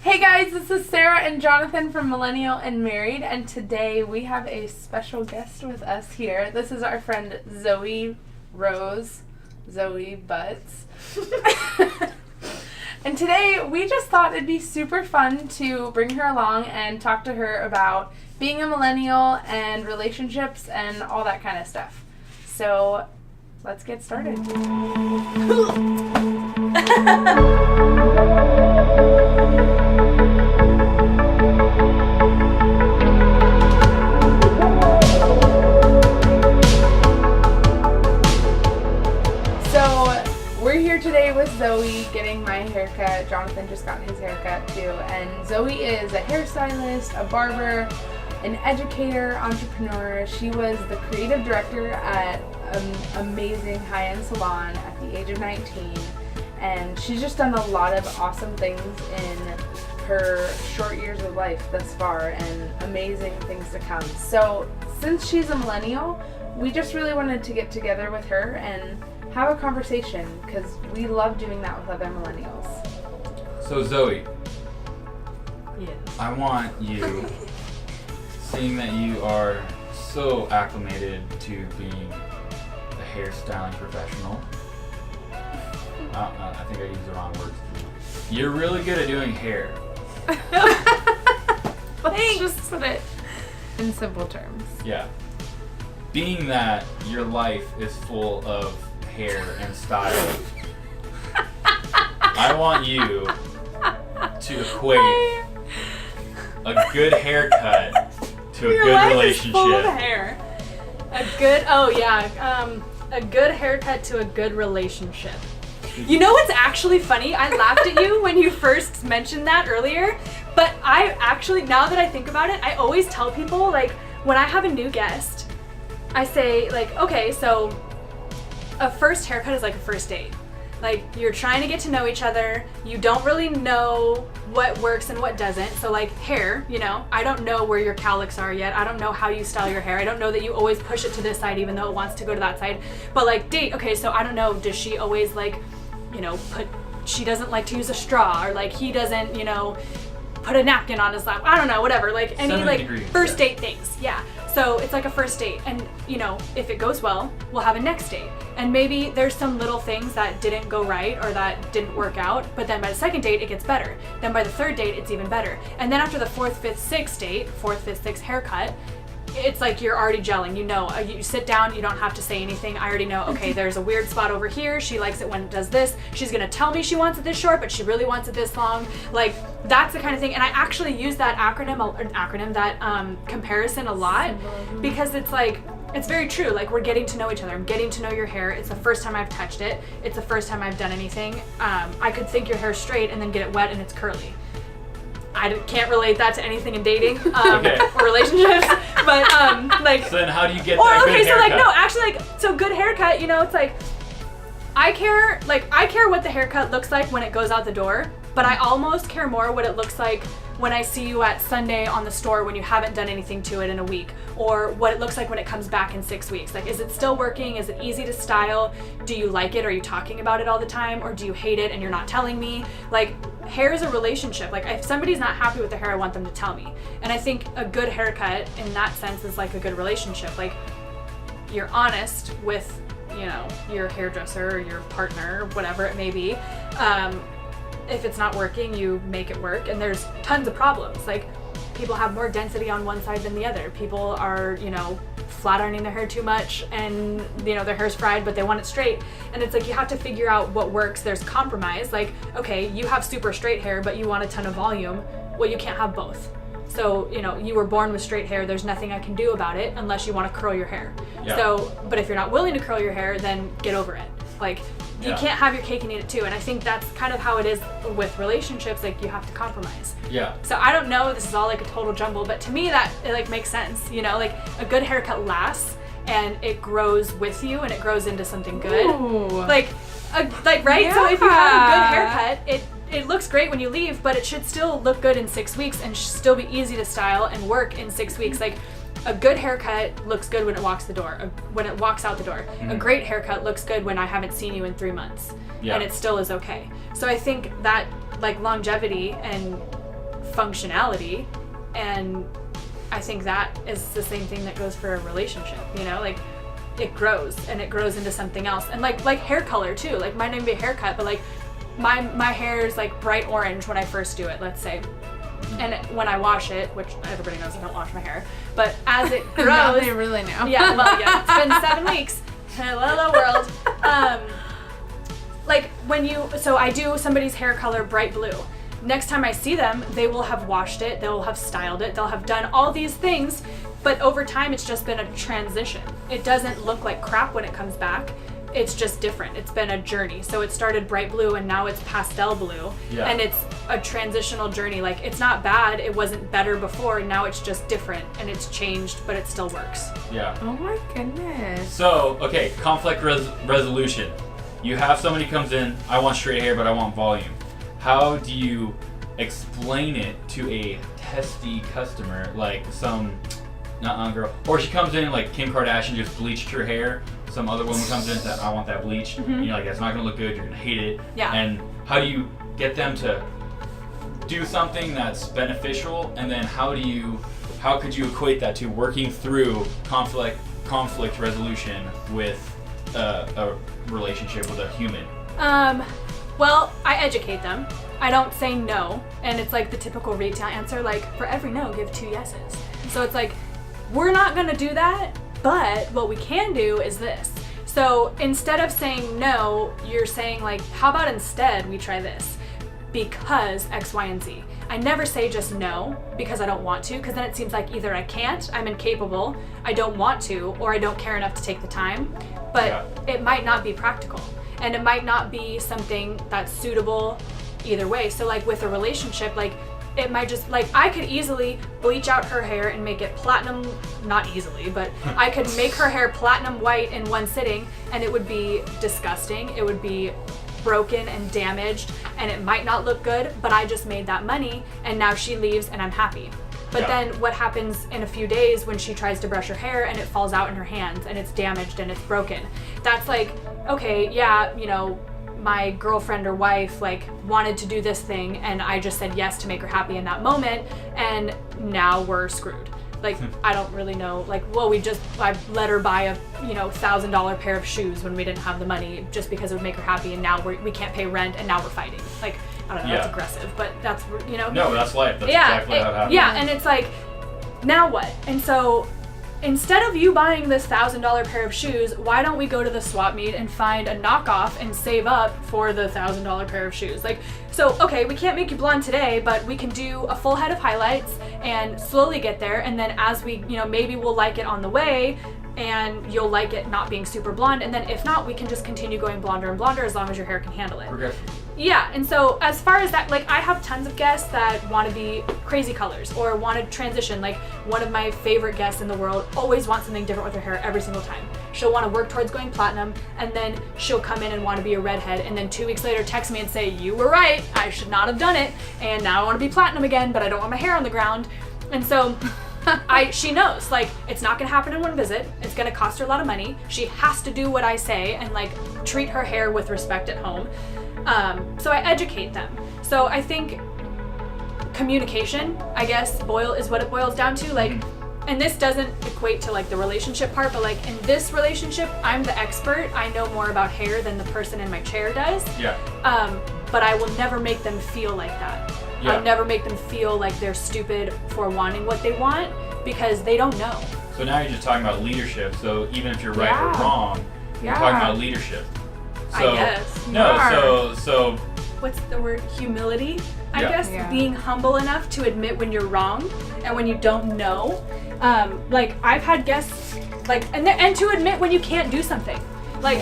Hey guys, this is Sarah and Jonathan from Millennial and Married, and today we have a special guest with us here. This is our friend Zoie Rose, Zoe Butts. And today we just thought it'd be super fun to bring her along and talk to her about being a millennial and relationships and all that kind of stuff. So let's get started. We're here today with Zoe getting my haircut. Jonathan just got his haircut too. And Zoe is a hairstylist, a barber, an educator, entrepreneur. She was the creative director at an amazing high-end salon at the age of 19. And she's just done a lot of awesome things in her short years of life thus far and amazing things to come. So since she's a millennial, we just really wanted to get together with her and have a conversation, because we love doing that with other millennials. So Zoe, yes. I want you, seeing that you are so acclimated to being a hairstyling professional, I think I used the wrong words. You're really good at doing hair. Let's just put it in simple terms. Yeah. Being that your life is full of hair and style, I want you to equate a good haircut to a Your good life relationship. Is full of hair. A good haircut to a good relationship. You know what's actually funny? I laughed at you when you first mentioned that earlier, but I actually, now that I think about it, I always tell people, like, when I have a new guest, I say, like, okay, so a first haircut is like a first date. Like, you're trying to get to know each other. You don't really know what works and what doesn't. So, like, hair, you know, I don't know where your cowlicks are yet. I don't know how you style your hair. I don't know that you always push it to this side even though it wants to go to that side. But, like, date, okay, so I don't know, does she always, like, you know, she doesn't like to use a straw, or, like, he doesn't, you know, put a napkin on his lap. I don't know, whatever. Like, any, like, first date things. Yeah. So it's like a first date, and, you know, if it goes well, we'll have a next date. And maybe there's some little things that didn't go right or that didn't work out, but then by the second date, it gets better. Then by the third date, it's even better. And then after the fourth, fifth, sixth date, fourth, fifth, sixth haircut, it's like you're already gelling. You know, you sit down, you don't have to say anything. I already know, okay, there's a weird spot over here. She likes it when it does this. She's gonna tell me she wants it this short, but she really wants it this long. Like, that's the kind of thing. And I actually use that comparison a lot, because it's like, it's very true. Like, we're getting to know each other. I'm getting to know your hair. It's the first time I've touched it. It's the first time I've done anything. I could think your hair's straight and then get it wet and it's curly. I can't relate that to anything in dating or relationships, but like. So then, how do you get that good haircut? So, like, no, actually, like, so good haircut. You know, it's like, I care what the haircut looks like when it goes out the door, but I almost care more what it looks like when I see you at Sunday on the store when you haven't done anything to it in a week, or what it looks like when it comes back in 6 weeks. Like, is it still working? Is it easy to style? Do you like it? Are you talking about it all the time? Or do you hate it and you're not telling me? Like, hair is a relationship. Like, if somebody's not happy with their hair, I want them to tell me. And I think a good haircut in that sense is like a good relationship. Like, you're honest with, you know, your hairdresser or your partner, whatever it may be. If it's not working, you make it work. And there's tons of problems. Like, people have more density on one side than the other. People are, you know, flat ironing their hair too much, and, you know, their hair's fried, but they want it straight. And it's like, you have to figure out what works. There's compromise. Like, okay, you have super straight hair, but you want a ton of volume. Well, you can't have both. So, you know, you were born with straight hair. There's nothing I can do about it unless you want to curl your hair. Yeah. So, but if you're not willing to curl your hair, then get over it. Like, you can't have your cake and eat it too. And I think that's kind of how it is with relationships. Like, you have to compromise. Yeah. So I don't know, this is all like a total jumble, but to me that, it like makes sense. You know, like, a good haircut lasts and it grows with you and it grows into something good. Ooh. Like, right? Yeah. So if you have a good haircut, it looks great when you leave, but it should still look good in 6 weeks and still be easy to style and work in 6 weeks. Like, a good haircut looks good when it walks out the door. Mm-hmm. A great haircut looks good when I haven't seen you in 3 months, and it still is okay. So I think that, like, longevity and functionality. And I think that is the same thing that goes for a relationship, you know, like it grows and it grows into something else. And like hair color too, like might not even be a haircut, but like my hair is like bright orange when I first do it, let's say. And when I wash it, which everybody knows I don't wash my hair, but as it grows, now they really know. Yeah, well, yeah, it's been 7 weeks. Hello world. Like so I do somebody's hair color bright blue. Next time I see them, they will have washed it, they will have styled it, they'll have done all these things, but over time it's just been a transition. It doesn't look like crap when it comes back. It's just different. It's been a journey. So it started bright blue and now it's pastel blue. Yeah. And it's a transitional journey. Like it's not bad. It wasn't better before. Now it's just different and it's changed, but it still works. Yeah. Oh my goodness. So, okay, conflict resolution. You have somebody comes in, I want straight hair, but I want volume. How do you explain it to a testy customer, like some girl, or she comes in like Kim Kardashian just bleached her hair, some other woman comes in and says, I want that bleached, Mm-hmm. you're like, that's not gonna look good, you're gonna hate it. Yeah. And how do you get them to do something that's beneficial, and then how could you equate that to working through conflict resolution with a relationship with a human? Well, I educate them. I don't say no, and it's like the typical retail answer, like for every no, give 2 yeses. So it's like, we're not gonna do that, but what we can do is this. So instead of saying no, you're saying like, how about instead we try this? Because X, Y, and Z. I never say just no because I don't want to, because then it seems like either I can't, I'm incapable, I don't want to, or I don't care enough to take the time, but it might not be practical. And it might not be something that's suitable either way. So like with a relationship, like it might just, like I could easily bleach out her hair and make it platinum, not easily, but I could make her hair platinum white in one sitting and it would be disgusting. It would be broken and damaged and it might not look good, but I just made that money and now she leaves and I'm happy. But then what happens in a few days when she tries to brush her hair and it falls out in her hands and it's damaged and it's broken? That's like, okay, yeah, you know, my girlfriend or wife like wanted to do this thing and I just said yes to make her happy in that moment and now we're screwed. Like, I don't really know, like, well, I let her buy a, you know, $1,000 pair of shoes when we didn't have the money just because it would make her happy and now we can't pay rent and now we're fighting. Like, I don't know, that's aggressive, but that's, you know. No, that's life. That's exactly how it happens. Yeah, and it's like, now what? And so, instead of you buying this $1,000 pair of shoes, why don't we go to the swap meet and find a knockoff and save up for the $1,000 pair of shoes? Like, so, okay, we can't make you blonde today, but we can do a full head of highlights and slowly get there, and then as we, you know, maybe we'll like it on the way, and you'll like it not being super blonde, and then if not, we can just continue going blonder and blonder as long as your hair can handle it. Progressive. Yeah, and so as far as that, like I have tons of guests that want to be crazy colors or want to transition. Like one of my favorite guests in the world always wants something different with her hair every single time. She'll want to work towards going platinum and then she'll come in and want to be a redhead and then 2 weeks later text me and say, you were right, I should not have done it, and now I want to be platinum again, but I don't want my hair on the ground. And so she knows, like, it's not gonna happen in one visit. It's gonna cost her a lot of money. She has to do what I say and like treat her hair with respect at home. So I educate them. So I think communication, I guess, is what it boils down to. Like, and this doesn't equate to like the relationship part, but like in this relationship, I'm the expert. I know more about hair than the person in my chair does. Yeah. But I will never make them feel like that. Yeah. I'll never make them feel like they're stupid for wanting what they want because they don't know. So now you're just talking about leadership. So even if you're right or wrong, you're talking about leadership. So, I guess. So What's the word? Humility, I Yeah. guess. Yeah. Being humble enough to admit when you're wrong and when you don't know. Like I've had guests, like, and to admit when you can't do something. Like,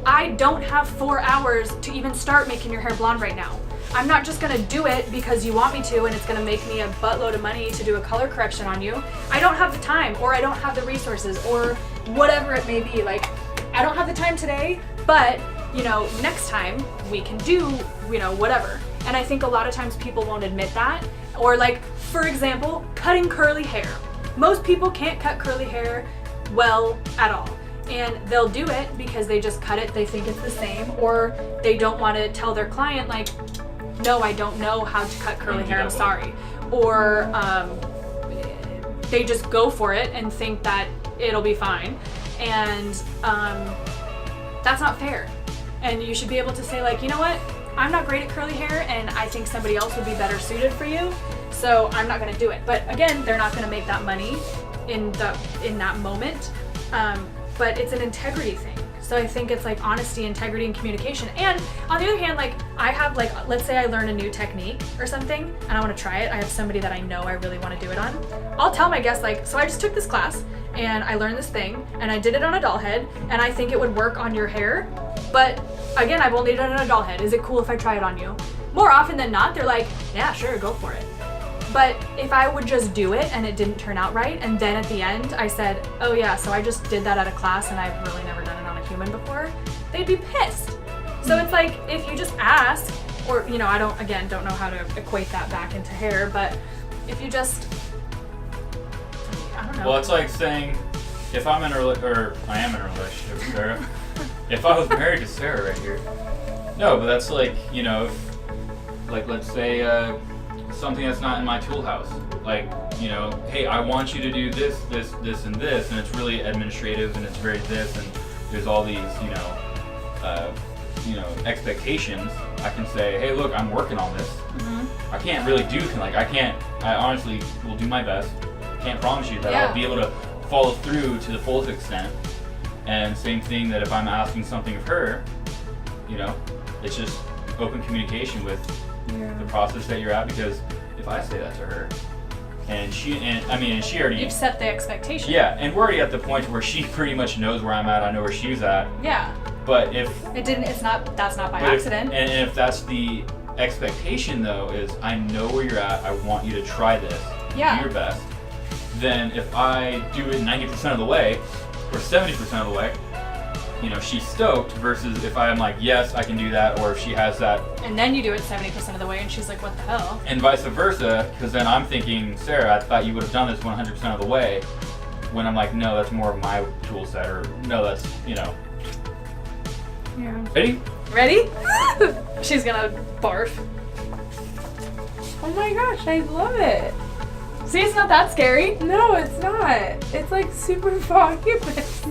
I don't have 4 hours to even start making your hair blonde right now. I'm not just gonna do it because you want me to and it's gonna make me a buttload of money to do a color correction on you. I don't have the time, or I don't have the resources, or whatever it may be. Like, I don't have the time today, but, you know, next time we can do, you know, whatever. And I think a lot of times people won't admit that. Or like, for example, cutting curly hair. Most people can't cut curly hair well at all. And they'll do it because they just cut it, they think it's the same, or they don't want to tell their client, like, no, I don't know how to cut curly Don't do hair, I'm that sorry. Or they just go for it and think that it'll be fine. And that's not fair. And you should be able to say like, you know what, I'm not great at curly hair and I think somebody else would be better suited for you, so I'm not gonna do it. But again, they're not gonna make that money in that moment. But it's an integrity thing. So I think it's like honesty, integrity, and communication. And on the other hand, like I have like, let's say I learn a new technique or something and I want to try it. I have somebody that I know I really want to do it on. I'll tell my guests like, so I just took this class and I learned this thing and I did it on a doll head and I think it would work on your hair. But again, I've only done it on a doll head. Is it cool if I try it on you? More often than not, they're like, yeah, sure, go for it. But if I would just do it and it didn't turn out right, and then at the end I said, oh yeah, so I just did that at a class and I've really never done it on a human before, they'd be pissed. So it's like, if you just ask, or, you know, I don't know how to equate that back into hair, but if you just, I don't know. Well, it's like saying, if I'm in a I am in a relationship with Sarah, if I was married to Sarah right here, no, but that's like, you know, like let's say, something that's not in my tool house. Like, you know, hey, I want you to do this, this, this, and this, and it's really administrative, and it's very this, and there's all these, expectations. I can say, hey, look, I'm working on this. I can't really do, I honestly will do my best. Can't promise you that I'll be able to follow through to the fullest extent. And same thing that if I'm asking something of her, you know, it's just open communication with the process that you're at, because if I say that to her and she already, you've set the expectation. Yeah, and we're already at the point where she pretty much knows where I'm at, I know where she's at. Yeah. But if that's not by accident. And if that's the expectation though, is I know where you're at, I want you to try this, do your best. Then if I do it 90% of the way or 70% of the way, you know, she's stoked, versus if I'm like, yes, I can do that, or if she has that. And then you do it 70% of the way and she's like, what the hell? And vice versa, because then I'm thinking, Sarah, I thought you would have done this 100% of the way, when I'm like, no, that's more of my tool set, or no, that's, you know. Yeah. Ready? She's gonna barf. Oh my gosh, I love it. See, it's not that scary. No, it's not. It's like super focused.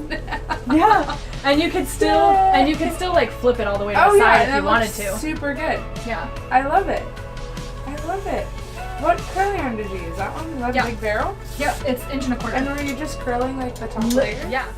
Yeah. And you could still like flip it all the way to the side if you wanted to. Super good. Yeah. I love it. I love it. What curling iron did you use? That one? That big barrel? Yep, it's 1.25 inches. And were you just curling like the top layer? Yeah.